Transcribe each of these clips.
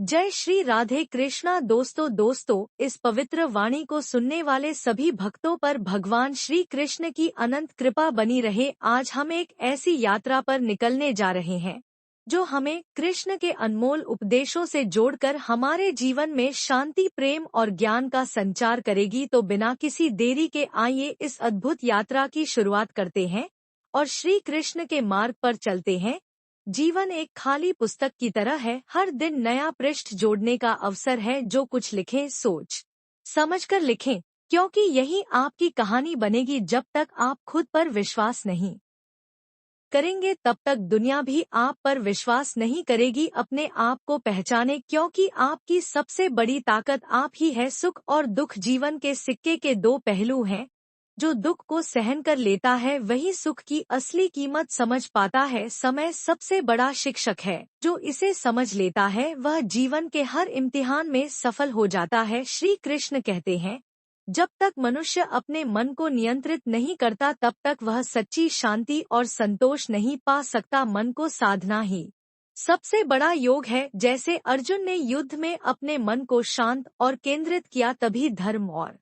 जय श्री राधे कृष्णा। दोस्तों इस पवित्र वाणी को सुनने वाले सभी भक्तों पर भगवान श्री कृष्ण की अनंत कृपा बनी रहे। आज हम एक ऐसी यात्रा पर निकलने जा रहे हैं जो हमें कृष्ण के अनमोल उपदेशों से जोड़कर हमारे जीवन में शांति, प्रेम और ज्ञान का संचार करेगी। तो बिना किसी देरी के आइए इस अद्भुत यात्रा की शुरुआत करते हैं और श्री कृष्ण के मार्ग पर चलते हैं। जीवन एक खाली पुस्तक की तरह है, हर दिन नया पृष्ठ जोड़ने का अवसर है। जो कुछ लिखें सोच समझकर लिखें, क्योंकि यही आपकी कहानी बनेगी। जब तक आप खुद पर विश्वास नहीं करेंगे तब तक दुनिया भी आप पर विश्वास नहीं करेगी। अपने आप को पहचाने, क्योंकि आपकी सबसे बड़ी ताकत आप ही है। सुख और दुख जीवन के सिक्के के दो पहलू हैं। जो दुख को सहन कर लेता है वही सुख की असली कीमत समझ पाता है। समय सबसे बड़ा शिक्षक है, जो इसे समझ लेता है वह जीवन के हर इम्तिहान में सफल हो जाता है। श्री कृष्ण कहते हैं, जब तक मनुष्य अपने मन को नियंत्रित नहीं करता तब तक वह सच्ची शांति और संतोष नहीं पा सकता। मन को साधना ही सबसे बड़ा योग है। जैसे अर्जुन ने युद्ध में अपने मन को शांत और केंद्रित किया, तभी धर्म और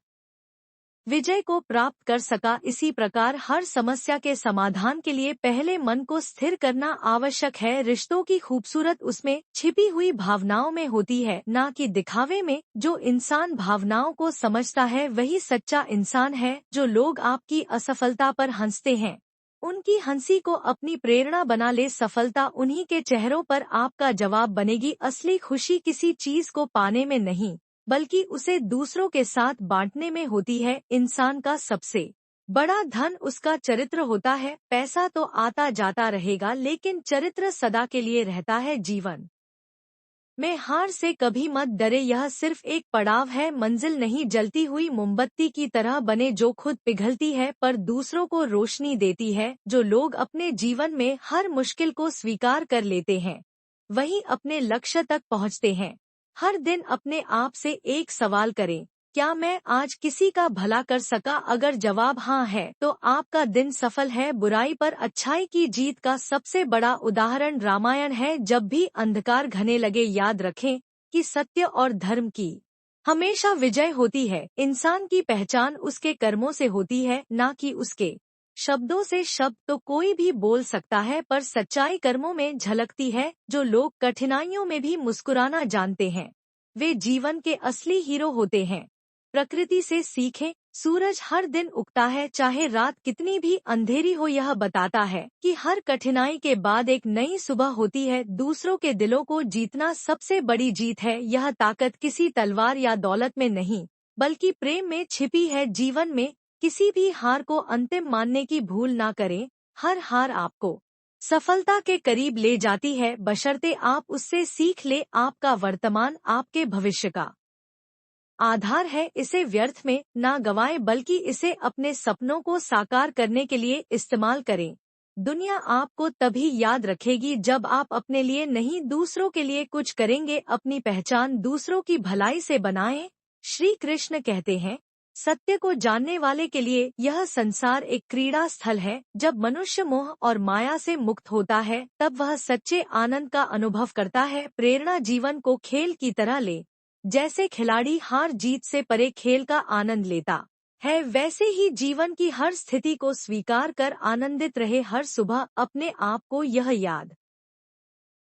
विजय को प्राप्त कर सका। इसी प्रकार हर समस्या के समाधान के लिए पहले मन को स्थिर करना आवश्यक है। रिश्तों की खूबसूरत उसमें छिपी हुई भावनाओं में होती है, ना कि दिखावे में। जो इंसान भावनाओं को समझता है वही सच्चा इंसान है। जो लोग आपकी असफलता पर हंसते हैं, उनकी हंसी को अपनी प्रेरणा बना ले। सफलता उन्हीं के चेहरों पर आपका जवाब बनेगी। असली खुशी किसी चीज को पाने में नहीं, बल्कि उसे दूसरों के साथ बांटने में होती है। इंसान का सबसे बड़ा धन उसका चरित्र होता है। पैसा तो आता जाता रहेगा, लेकिन चरित्र सदा के लिए रहता है। जीवन में हार से कभी मत डरे, यह सिर्फ एक पड़ाव है, मंजिल नहीं। जलती हुई मोमबत्ती की तरह बने, जो खुद पिघलती है पर दूसरों को रोशनी देती है। जो लोग अपने जीवन में हर मुश्किल को स्वीकार कर लेते हैं, वही अपने लक्ष्य तक पहुंचते हैं। हर दिन अपने आप से एक सवाल करें, क्या मैं आज किसी का भला कर सका? अगर जवाब हाँ है तो आपका दिन सफल है। बुराई पर अच्छाई की जीत का सबसे बड़ा उदाहरण रामायण है। जब भी अंधकार घने लगे, याद रखें कि सत्य और धर्म की हमेशा विजय होती है। इंसान की पहचान उसके कर्मों से होती है, ना कि उसके शब्दों से। शब्द तो कोई भी बोल सकता है, पर सच्चाई कर्मों में झलकती है। जो लोग कठिनाइयों में भी मुस्कुराना जानते हैं, वे जीवन के असली हीरो होते हैं। प्रकृति से सीखें, सूरज हर दिन उगता है, चाहे रात कितनी भी अंधेरी हो। यह बताता है कि हर कठिनाई के बाद एक नई सुबह होती है। दूसरों के दिलों को जीतना सबसे बड़ी जीत है। यह ताकत किसी तलवार या दौलत में नहीं, बल्कि प्रेम में छिपी है। जीवन में किसी भी हार को अंतिम मानने की भूल ना करें। हर हार आपको सफलता के करीब ले जाती है, बशर्ते आप उससे सीख ले। आपका वर्तमान आपके भविष्य का आधार है। इसे व्यर्थ में ना गंवाएं, बल्कि इसे अपने सपनों को साकार करने के लिए इस्तेमाल करें। दुनिया आपको तभी याद रखेगी जब आप अपने लिए नहीं, दूसरों के लिए कुछ करेंगे। अपनी पहचान दूसरों की भलाई से बनाएं। श्री कृष्ण कहते हैं, सत्य को जानने वाले के लिए यह संसार एक क्रीड़ा स्थल है। जब मनुष्य मोह और माया से मुक्त होता है, तब वह सच्चे आनंद का अनुभव करता है। प्रेरणा जीवन को खेल की तरह ले। जैसे खिलाड़ी हार जीत से परे खेल का आनंद लेता है, वैसे ही जीवन की हर स्थिति को स्वीकार कर आनंदित रहे। हर सुबह अपने आप को यह याद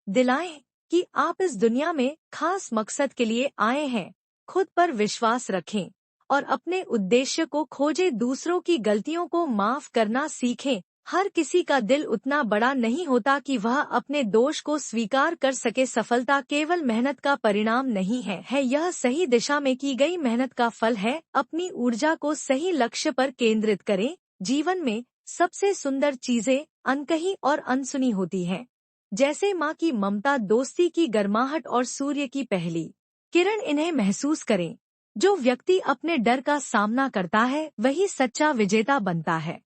दिलाएं कि आप इस दुनिया में खास मकसद के लिए आए हैं। खुद पर विश्वास रखें और अपने उद्देश्य को खोजें। दूसरों की गलतियों को माफ करना सीखें। हर किसी का दिल उतना बड़ा नहीं होता कि वह अपने दोष को स्वीकार कर सके। सफलता केवल मेहनत का परिणाम नहीं है, यह सही दिशा में की गई मेहनत का फल है। अपनी ऊर्जा को सही लक्ष्य पर केंद्रित करें। जीवन में सबसे सुंदर चीजें अनकही और अनसुनी होती हैं, जैसे माँ की ममता, दोस्ती की गर्माहट और सूर्य की पहली किरण। इन्हें महसूस करें। जो व्यक्ति अपने डर का सामना करता है वही सच्चा विजेता बनता है।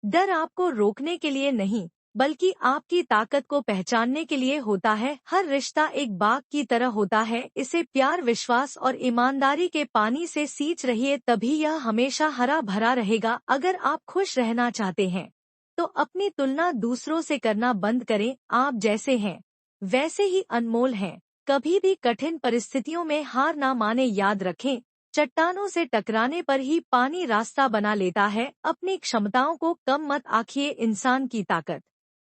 डर आपको रोकने के लिए नहीं, बल्कि आपकी ताकत को पहचानने के लिए होता है। हर रिश्ता एक बाग की तरह होता है, इसे प्यार, विश्वास और ईमानदारी के पानी से सींच रहिए, तभी यह हमेशा हरा भरा रहेगा। अगर आप खुश रहना चाहते हैं तो अपनी तुलना दूसरों से करना बंद करें। आप जैसे हैं वैसे ही अनमोल हैं। कभी भी कठिन परिस्थितियों में हार ना माने। याद रखें, चट्टानों से टकराने पर ही पानी रास्ता बना लेता है। अपनी क्षमताओं को कम मत आंकिए। इंसान की ताकत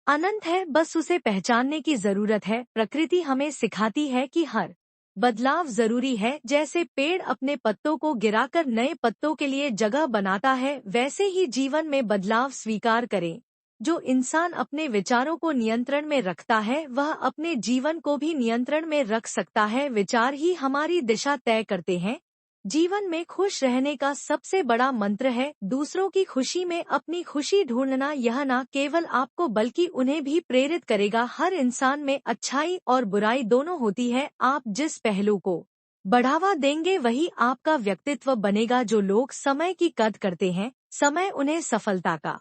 अनंत है, बस उसे पहचानने की जरूरत है। प्रकृति हमें सिखाती है कि हर बदलाव जरूरी है। जैसे पेड़ अपने पत्तों को गिराकर नए पत्तों के लिए जगह बनाता है, वैसे ही जीवन में बदलाव स्वीकार करें। जो इंसान अपने विचारों को नियंत्रण में रखता है, वह अपने जीवन को भी नियंत्रण में रख सकता है। विचार ही हमारी दिशा तय करते हैं। जीवन में खुश रहने का सबसे बड़ा मंत्र है दूसरों की खुशी में अपनी खुशी ढूंढना। यह न केवल आपको बल्कि उन्हें भी प्रेरित करेगा। हर इंसान में अच्छाई और बुराई दोनों होती है। आप जिस पहलू को बढ़ावा देंगे वही आपका व्यक्तित्व बनेगा। जो लोग समय की कद्र करते हैं, समय उन्हें सफलता का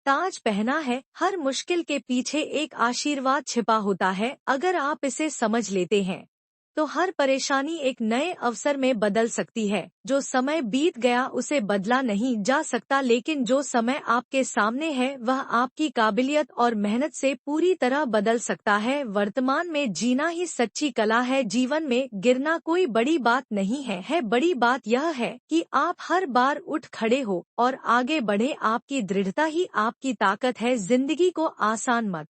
ताज पहना है। हर मुश्किल के पीछे एक आशीर्वाद छिपा होता है। अगर आप इसे समझ लेते हैं तो हर परेशानी एक नए अवसर में बदल सकती है। जो समय बीत गया उसे बदला नहीं जा सकता, लेकिन जो समय आपके सामने है वह आपकी काबिलियत और मेहनत से पूरी तरह बदल सकता है। वर्तमान में जीना ही सच्ची कला है। जीवन में गिरना कोई बड़ी बात नहीं है। बड़ी बात यह है कि आप हर बार उठ खड़े हो और आगे बढ़े। आपकी दृढ़ता ही आपकी ताकत है। जिंदगी को आसान मत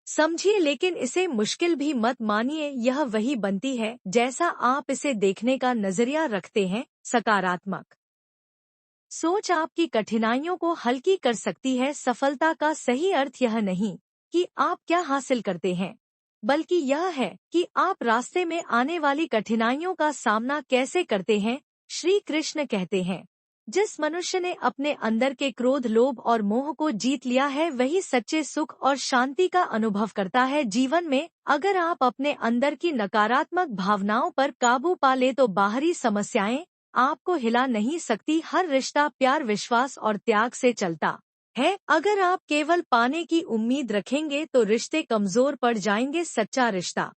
समझिए, लेकिन इसे मुश्किल भी मत मानिए। यह वही बनती है जैसा आप इसे देखने का नजरिया रखते हैं। सकारात्मक सोच आपकी कठिनाइयों को हल्की कर सकती है। सफलता का सही अर्थ यह नहीं कि आप क्या हासिल करते हैं, बल्कि यह है कि आप रास्ते में आने वाली कठिनाइयों का सामना कैसे करते हैं। श्री कृष्ण कहते हैं, जिस मनुष्य ने अपने अंदर के क्रोध, लोभ और मोह को जीत लिया है, वही सच्चे सुख और शांति का अनुभव करता है। जीवन में अगर आप अपने अंदर की नकारात्मक भावनाओं पर काबू पा ले तो बाहरी समस्याएं आपको हिला नहीं सकती। हर रिश्ता प्यार, विश्वास और त्याग से चलता है। अगर आप केवल पाने की उम्मीद रखेंगे तो रिश्ते कमजोर पड़ जाएंगे। सच्चा रिश्ता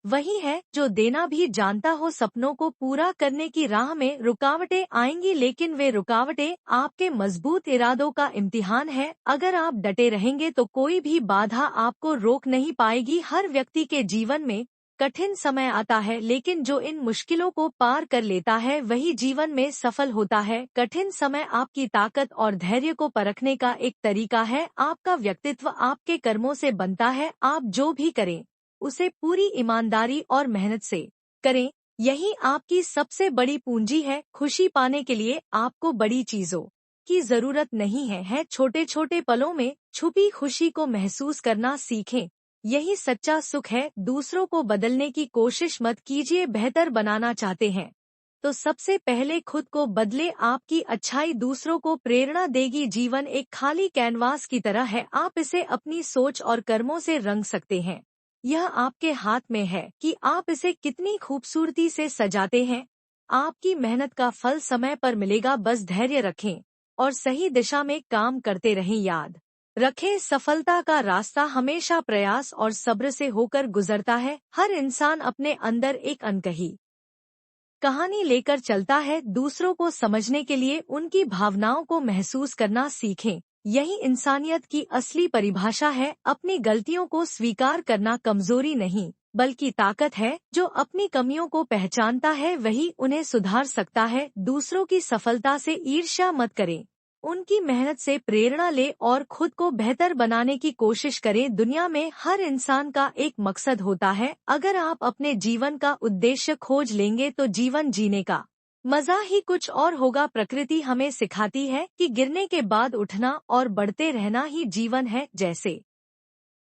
वही है जो देना भी जानता हो। सपनों को पूरा करने की राह में रुकावटें आएंगी, लेकिन वे रुकावटें आपके मजबूत इरादों का इम्तिहान है। अगर आप डटे रहेंगे तो कोई भी बाधा आपको रोक नहीं पाएगी। हर व्यक्ति के जीवन में कठिन समय आता है, लेकिन जो इन मुश्किलों को पार कर लेता है वही जीवन में सफल होता है। कठिन समय आपकी ताकत और धैर्य को परखने का एक तरीका है। आपका व्यक्तित्व आपके कर्मों से बनता है। आप जो भी करें उसे पूरी ईमानदारी और मेहनत से करें। यही आपकी सबसे बड़ी पूंजी है। खुशी पाने के लिए आपको बड़ी चीजों की जरूरत नहीं है। छोटे छोटे पलों में छुपी खुशी को महसूस करना सीखें। यही सच्चा सुख है। दूसरों को बदलने की कोशिश मत कीजिए। बेहतर बनाना चाहते हैं तो सबसे पहले खुद को बदले। आपकी अच्छाई दूसरों को प्रेरणा देगी। जीवन एक खाली कैनवास की तरह है। आप इसे अपनी सोच और कर्मों से रंग सकते हैं। यह आपके हाथ में है कि आप इसे कितनी खूबसूरती से सजाते हैं। आपकी मेहनत का फल समय पर मिलेगा। बस धैर्य रखें और सही दिशा में काम करते रहें। याद रखें, सफलता का रास्ता हमेशा प्रयास और सब्र से होकर गुजरता है। हर इंसान अपने अंदर एक अनकही कहानी लेकर चलता है। दूसरों को समझने के लिए उनकी भावनाओं को महसूस करना सीखें। यही इंसानियत की असली परिभाषा है। अपनी गलतियों को स्वीकार करना कमजोरी नहीं बल्कि ताकत है। जो अपनी कमियों को पहचानता है वही उन्हें सुधार सकता है। दूसरों की सफलता से ईर्ष्या मत करें, उनकी मेहनत से प्रेरणा ले और खुद को बेहतर बनाने की कोशिश करें। दुनिया में हर इंसान का एक मकसद होता है। अगर आप अपने जीवन का उद्देश्य खोज लेंगे तो जीवन जीने का मजा ही कुछ और होगा। प्रकृति हमें सिखाती है कि गिरने के बाद उठना और बढ़ते रहना ही जीवन है। जैसे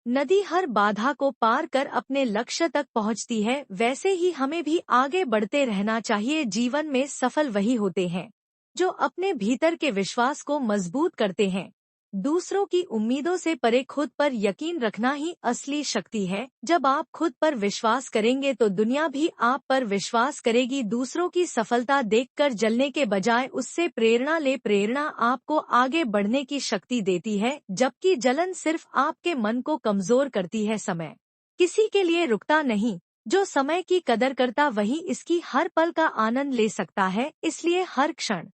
नदी हर बाधा को पार कर अपने लक्ष्य तक पहुंचती है, वैसे ही हमें भी आगे बढ़ते रहना चाहिए। जीवन में सफल वही होते हैं जो अपने भीतर के विश्वास को मजबूत करते हैं। दूसरों की उम्मीदों से परे खुद पर यकीन रखना ही असली शक्ति है। जब आप खुद पर विश्वास करेंगे तो दुनिया भी आप पर विश्वास करेगी। दूसरों की सफलता देखकर जलने के बजाय उससे प्रेरणा ले। प्रेरणा आपको आगे बढ़ने की शक्ति देती है, जबकि जलन सिर्फ आपके मन को कमजोर करती है। समय किसी के लिए रुकता नहीं। जो समय की कदर करता वही इसकी हर पल का आनंद ले सकता है। इसलिए हर क्षण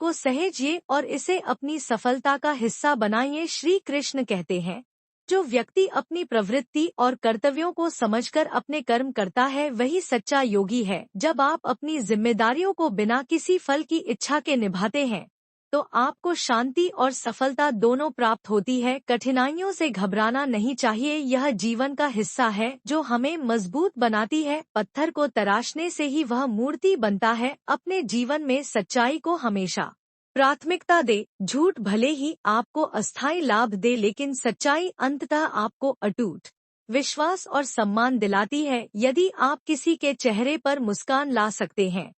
को सहेजिए और इसे अपनी सफलता का हिस्सा बनाइए। श्री कृष्ण कहते हैं, जो व्यक्ति अपनी प्रवृत्ति और कर्तव्यों को समझकर अपने कर्म करता है वही सच्चा योगी है। जब आप अपनी जिम्मेदारियों को बिना किसी फल की इच्छा के निभाते हैं तो आपको शांति और सफलता दोनों प्राप्त होती है। कठिनाइयों से घबराना नहीं चाहिए, यह जीवन का हिस्सा है जो हमें मजबूत बनाती है। पत्थर को तराशने से ही वह मूर्ति बनता है। अपने जीवन में सच्चाई को हमेशा प्राथमिकता दे। झूठ भले ही आपको अस्थायी लाभ दे लेकिन सच्चाई अंततः आपको अटूट विश्वास और सम्मान दिलाती है। यदि आप किसी के चेहरे पर मुस्कान ला सकते हैं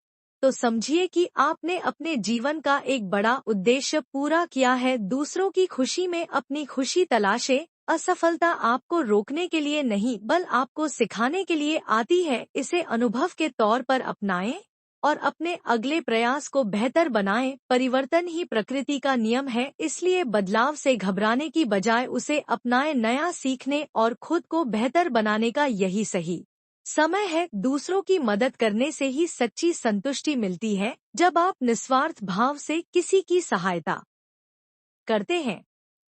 तो समझिए कि आपने अपने जीवन का एक बड़ा उद्देश्य पूरा किया है। दूसरों की खुशी में अपनी खुशी तलाशे। असफलता आपको रोकने के लिए नहीं बल्कि आपको सिखाने के लिए आती है। इसे अनुभव के तौर पर अपनाएं और अपने अगले प्रयास को बेहतर बनाएं। परिवर्तन ही प्रकृति का नियम है, इसलिए बदलाव से घबराने की बजाय उसे अपनाएं। नया सीखने और खुद को बेहतर बनाने का यही सही समय है। दूसरों की मदद करने से ही सच्ची संतुष्टि मिलती है। जब आप निस्वार्थ भाव से किसी की सहायता करते हैं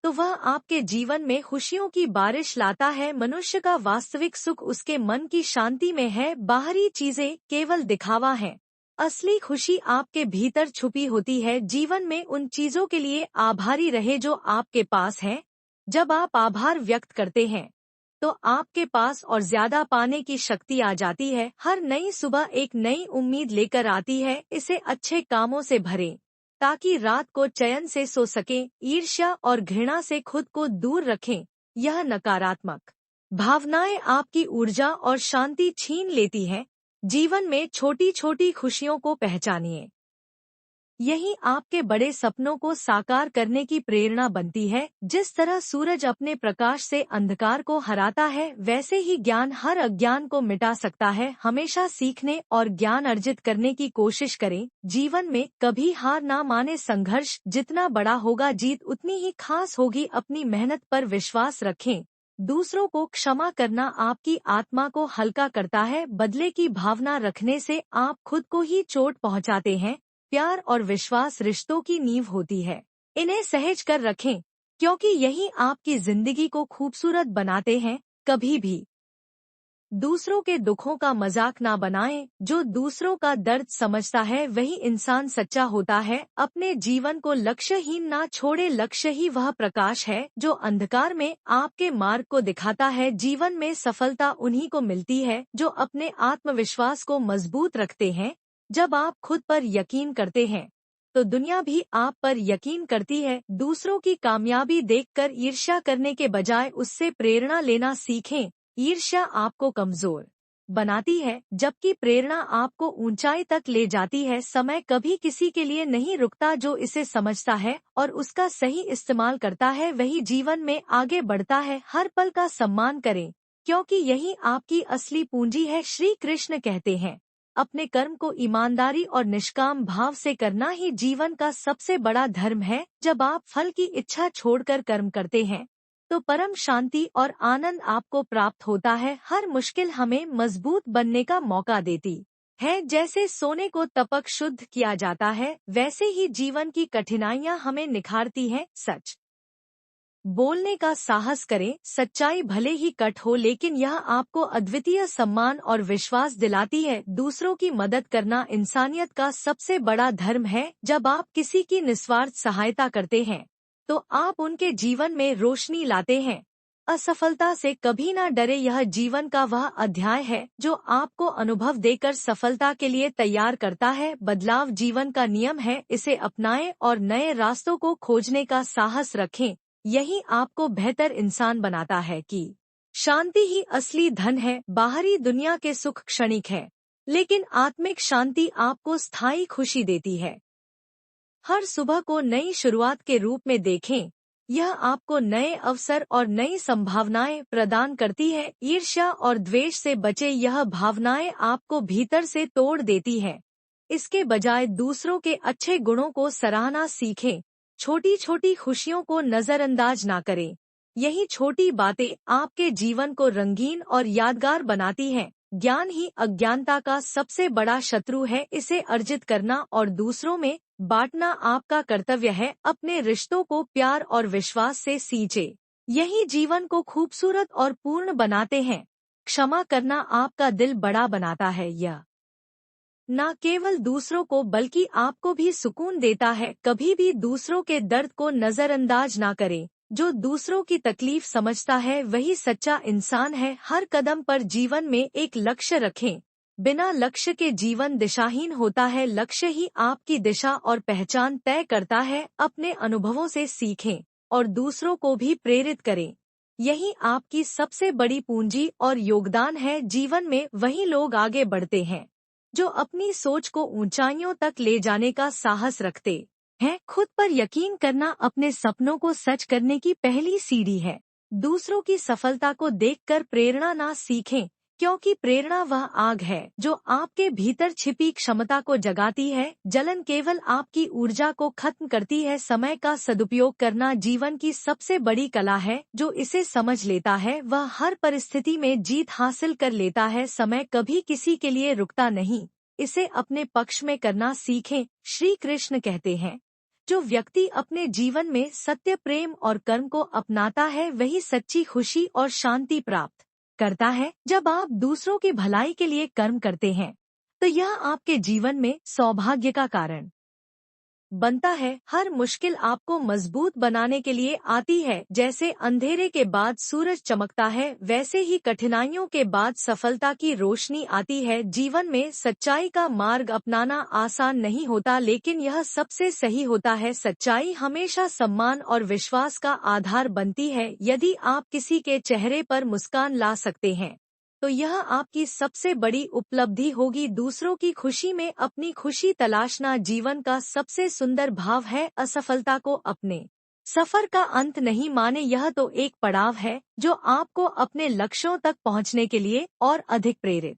तो वह आपके जीवन में खुशियों की बारिश लाता है। मनुष्य का वास्तविक सुख उसके मन की शांति में है। बाहरी चीजें केवल दिखावा है, असली खुशी आपके भीतर छुपी होती है। जीवन में उन चीजों के लिए आभारी रहे जो आपके पास हैं। जब आप आभार व्यक्त करते हैं तो आपके पास और ज्यादा पाने की शक्ति आ जाती है। हर नई सुबह एक नई उम्मीद लेकर आती है। इसे अच्छे कामों से भरें ताकि रात को चैन से सो सकें। ईर्ष्या और घृणा से खुद को दूर रखें, यह नकारात्मक भावनाएं आपकी ऊर्जा और शांति छीन लेती हैं। जीवन में छोटी छोटी खुशियों को पहचानिए, यही आपके बड़े सपनों को साकार करने की प्रेरणा बनती है। जिस तरह सूरज अपने प्रकाश से अंधकार को हराता है वैसे ही ज्ञान हर अज्ञान को मिटा सकता है। हमेशा सीखने और ज्ञान अर्जित करने की कोशिश करें। जीवन में कभी हार ना माने। संघर्ष जितना बड़ा होगा जीत उतनी ही खास होगी। अपनी मेहनत पर विश्वास रखें। दूसरों को क्षमा करना आपकी आत्मा को हल्का करता है। बदले की भावना रखने से आप खुद को ही चोट पहुंचाते हैं। प्यार और विश्वास रिश्तों की नींव होती है, इन्हें सहज कर रखें क्योंकि यही आपकी जिंदगी को खूबसूरत बनाते हैं। कभी भी दूसरों के दुखों का मजाक ना बनाएं। जो दूसरों का दर्द समझता है वही इंसान सच्चा होता है। अपने जीवन को लक्ष्यहीन ना छोड़े, लक्ष्य ही वह प्रकाश है जो अंधकार में आपके मार्ग को दिखाता है। जीवन में सफलता उन्हीं को मिलती है जो अपने आत्मविश्वास को मजबूत रखते हैं। जब आप खुद पर यकीन करते हैं तो दुनिया भी आप पर यकीन करती है। दूसरों की कामयाबी देखकर ईर्ष्या करने के बजाय उससे प्रेरणा लेना सीखें। ईर्ष्या आपको कमजोर बनाती है जबकि प्रेरणा आपको ऊंचाई तक ले जाती है। समय कभी किसी के लिए नहीं रुकता, जो इसे समझता है और उसका सही इस्तेमाल करता है वही जीवन में आगे बढ़ता है। हर पल का सम्मान करें क्योंकि यही आपकी असली पूंजी है। श्री कृष्ण कहते हैं, अपने कर्म को ईमानदारी और निष्काम भाव से करना ही जीवन का सबसे बड़ा धर्म है। जब आप फल की इच्छा छोड़कर कर्म करते हैं तो परम शांति और आनंद आपको प्राप्त होता है। हर मुश्किल हमें मजबूत बनने का मौका देती है। जैसे सोने को तपक शुद्ध किया जाता है वैसे ही जीवन की कठिनाइयां हमें निखारती हैं। सच बोलने का साहस करें। सच्चाई भले ही कट हो लेकिन यह आपको अद्वितीय सम्मान और विश्वास दिलाती है। दूसरों की मदद करना इंसानियत का सबसे बड़ा धर्म है। जब आप किसी की निस्वार्थ सहायता करते हैं तो आप उनके जीवन में रोशनी लाते हैं। असफलता से कभी ना डरे, यह जीवन का वह अध्याय है जो आपको अनुभव देकर सफलता के लिए तैयार करता है। बदलाव जीवन का नियम है, इसे अपनाएं और नए रास्तों को खोजने का साहस रखें। यही आपको बेहतर इंसान बनाता है कि शांति ही असली धन है। बाहरी दुनिया के सुख क्षणिक है लेकिन आत्मिक शांति आपको स्थायी खुशी देती है। हर सुबह को नई शुरुआत के रूप में देखें, यह आपको नए अवसर और नई संभावनाएं प्रदान करती है। ईर्ष्या और द्वेष से बचे, यह भावनाएं आपको भीतर से तोड़ देती है। इसके बजाय दूसरों के अच्छे गुणों को सराहना सीखें। छोटी छोटी खुशियों को नजरअंदाज ना करें। यही छोटी बातें आपके जीवन को रंगीन और यादगार बनाती हैं। ज्ञान ही अज्ञानता का सबसे बड़ा शत्रु है। इसे अर्जित करना और दूसरों में बांटना आपका कर्तव्य है। अपने रिश्तों को प्यार और विश्वास से सींचे, यही जीवन को खूबसूरत और पूर्ण बनाते हैं। क्षमा करना आपका दिल बड़ा बनाता है, यह न केवल दूसरों को बल्कि आपको भी सुकून देता है। कभी भी दूसरों के दर्द को नजरअंदाज ना करें। जो दूसरों की तकलीफ समझता है वही सच्चा इंसान है। हर कदम पर जीवन में एक लक्ष्य रखें। बिना लक्ष्य के जीवन दिशाहीन होता है। लक्ष्य ही आपकी दिशा और पहचान तय करता है। अपने अनुभवों से सीखें और दूसरों को भी प्रेरित करें। यही आपकी सबसे बड़ी पूंजी और योगदान है। जीवन में वही लोग आगे बढ़ते हैं जो अपनी सोच को ऊंचाइयों तक ले जाने का साहस रखते हैं। खुद पर यकीन करना अपने सपनों को सच करने की पहली सीढ़ी है। दूसरों की सफलता को देखकर प्रेरणा ना सीखें, क्योंकि प्रेरणा वह आग है जो आपके भीतर छिपी क्षमता को जगाती है। जलन केवल आपकी ऊर्जा को खत्म करती है। समय का सदुपयोग करना जीवन की सबसे बड़ी कला है। जो इसे समझ लेता है वह हर परिस्थिति में जीत हासिल कर लेता है। समय कभी किसी के लिए रुकता नहीं, इसे अपने पक्ष में करना सीखें। श्री कृष्ण कहते हैं, जो व्यक्ति अपने जीवन में सत्य, प्रेम और कर्म को अपनाता है वही सच्ची खुशी और शांति प्राप्त करता है। जब आप दूसरों की भलाई के लिए कर्म करते हैं तो यह आपके जीवन में सौभाग्य का कारण बनता है। हर मुश्किल आपको मजबूत बनाने के लिए आती है। जैसे अंधेरे के बाद सूरज चमकता है, वैसे ही कठिनाइयों के बाद सफलता की रोशनी आती है। जीवन में सच्चाई का मार्ग अपनाना आसान नहीं होता, लेकिन यह सबसे सही होता है। सच्चाई हमेशा सम्मान और विश्वास का आधार बनती है। यदि आप किसी के चेहरे पर मुस्कान ला सकते हैं तो यह आपकी सबसे बड़ी उपलब्धि होगी। दूसरों की खुशी में अपनी खुशी तलाशना जीवन का सबसे सुंदर भाव है। असफलता को अपने सफर का अंत नहीं माने, यह तो एक पड़ाव है जो आपको अपने लक्ष्यों तक पहुंचने के लिए और अधिक प्रेरित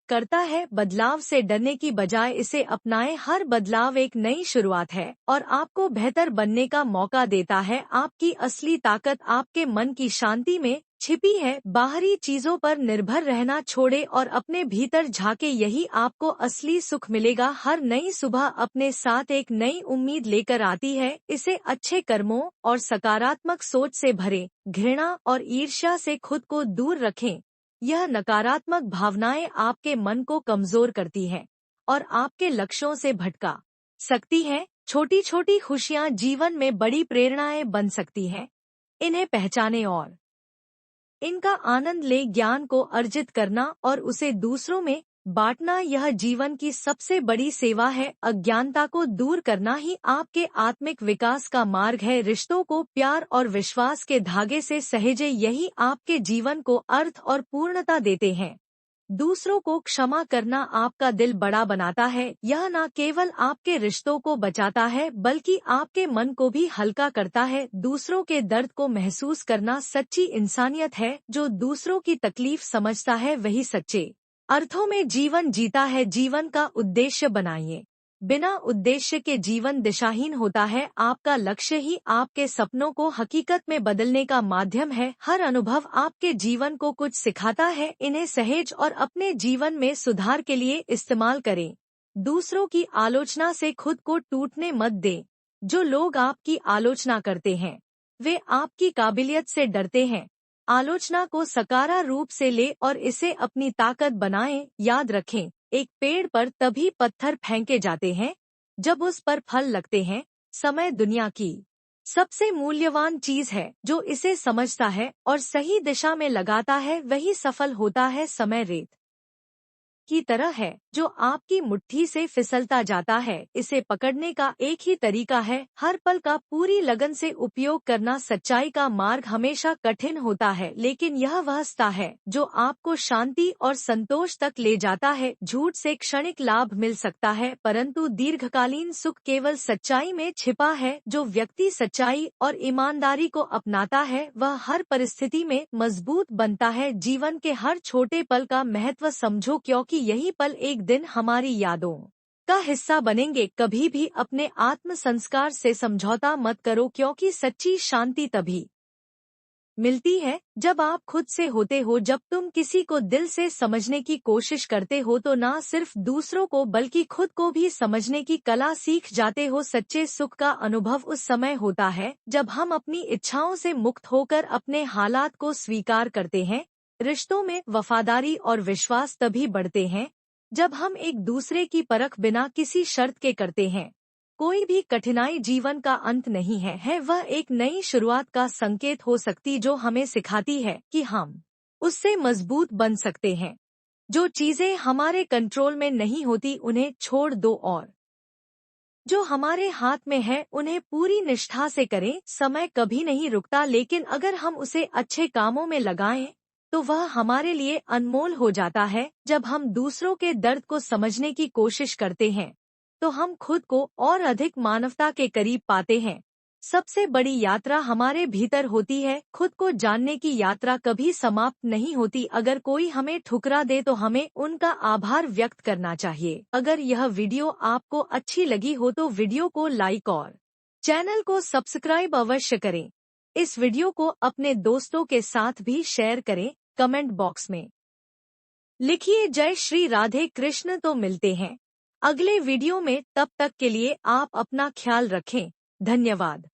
करता है। बदलाव से डरने की बजाय इसे अपनाएं। हर बदलाव एक नई शुरुआत है और आपको बेहतर बनने का मौका देता है। आपकी असली ताकत आपके मन की शांति में छिपी है। बाहरी चीजों पर निर्भर रहना छोड़े और अपने भीतर झांके, यही आपको असली सुख मिलेगा। हर नई सुबह अपने साथ एक नई उम्मीद लेकर आती है। इसे अच्छे कर्मों और सकारात्मक सोच से भरें। घृणा और ईर्ष्या से खुद को दूर रखें। यह नकारात्मक भावनाएं आपके मन को कमजोर करती है और आपके लक्ष्यों से भटका सकती हैं। छोटी छोटी खुशियां जीवन में बड़ी प्रेरणाएं बन सकती हैं। इन्हें पहचानें और इनका आनंद ले। ज्ञान को अर्जित करना और उसे दूसरों में बांटना यह जीवन की सबसे बड़ी सेवा है। अज्ञानता को दूर करना ही आपके आत्मिक विकास का मार्ग है। रिश्तों को प्यार और विश्वास के धागे से सहेजे, यही आपके जीवन को अर्थ और पूर्णता देते हैं। दूसरों को क्षमा करना आपका दिल बड़ा बनाता है। यह न केवल आपके रिश्तों को बचाता है बल्कि आपके मन को भी हल्का करता है। दूसरों के दर्द को महसूस करना सच्ची इंसानियत है। जो दूसरों की तकलीफ समझता है वही सच्चे अर्थों में जीवन जीता है। जीवन का उद्देश्य बनाइए। बिना उद्देश्य के जीवन दिशाहीन होता है। आपका लक्ष्य ही आपके सपनों को हकीकत में बदलने का माध्यम है। हर अनुभव आपके जीवन को कुछ सिखाता है। इन्हें सहेज और अपने जीवन में सुधार के लिए इस्तेमाल करें। दूसरों की आलोचना से खुद को टूटने मत दें। जो लोग आपकी आलोचना करते हैं वे आपकी काबिलियत से डरते हैं। आलोचना को सकारात्मक रूप से ले और इसे अपनी ताकत बनाएं। याद रखें, एक पेड़ पर तभी पत्थर फेंके जाते हैं जब उस पर फल लगते हैं। समय दुनिया की सबसे मूल्यवान चीज है। जो इसे समझता है और सही दिशा में लगाता है वही सफल होता है। समय रेत की तरह है जो आपकी मुट्ठी से फिसलता जाता है। इसे पकड़ने का एक ही तरीका है, हर पल का पूरी लगन से उपयोग करना। सच्चाई का मार्ग हमेशा कठिन होता है, लेकिन यह वह रास्ता है जो आपको शांति और संतोष तक ले जाता है। झूठ से क्षणिक लाभ मिल सकता है, परंतु दीर्घकालीन सुख केवल सच्चाई में छिपा है। जो व्यक्ति सच्चाई और ईमानदारी को अपनाता है वह हर परिस्थिति में मजबूत बनता है। जीवन के हर छोटे पल का महत्व समझो, क्योंकि यही पल एक दिन हमारी यादों का हिस्सा बनेंगे। कभी भी अपने आत्म संस्कार से समझौता मत करो, क्योंकि सच्ची शांति तभी मिलती है जब आप खुद से होते हो। जब तुम किसी को दिल से समझने की कोशिश करते हो तो ना सिर्फ दूसरों को बल्कि खुद को भी समझने की कला सीख जाते हो। सच्चे सुख का अनुभव उस समय होता है जब हम अपनी इच्छाओं से मुक्त होकर अपने हालात को स्वीकार करते हैं। रिश्तों में वफादारी और विश्वास तभी बढ़ते हैं जब हम एक दूसरे की परख बिना किसी शर्त के करते हैं। कोई भी कठिनाई जीवन का अंत नहीं है वह एक नई शुरुआत का संकेत हो सकती जो हमें सिखाती है कि हम उससे मजबूत बन सकते हैं। जो चीजें हमारे कंट्रोल में नहीं होती उन्हें छोड़ दो और जो हमारे हाथ में है उन्हें पूरी निष्ठा से करें। समय कभी नहीं रुकता, लेकिन अगर हम उसे अच्छे कामों में लगाएं तो वह हमारे लिए अनमोल हो जाता है। जब हम दूसरों के दर्द को समझने की कोशिश करते हैं तो हम खुद को और अधिक मानवता के करीब पाते हैं। सबसे बड़ी यात्रा हमारे भीतर होती है। खुद को जानने की यात्रा कभी समाप्त नहीं होती। अगर कोई हमें ठुकरा दे तो हमें उनका आभार व्यक्त करना चाहिए। अगर यह वीडियो आपको अच्छी लगी हो तो वीडियो को लाइक और चैनल को सब्सक्राइब अवश्य करें। इस वीडियो को अपने दोस्तों के साथ भी शेयर करें। कमेंट बॉक्स में लिखिए जय श्री राधे कृष्ण। तो मिलते हैं अगले वीडियो में, तब तक के लिए आप अपना ख्याल रखें। धन्यवाद।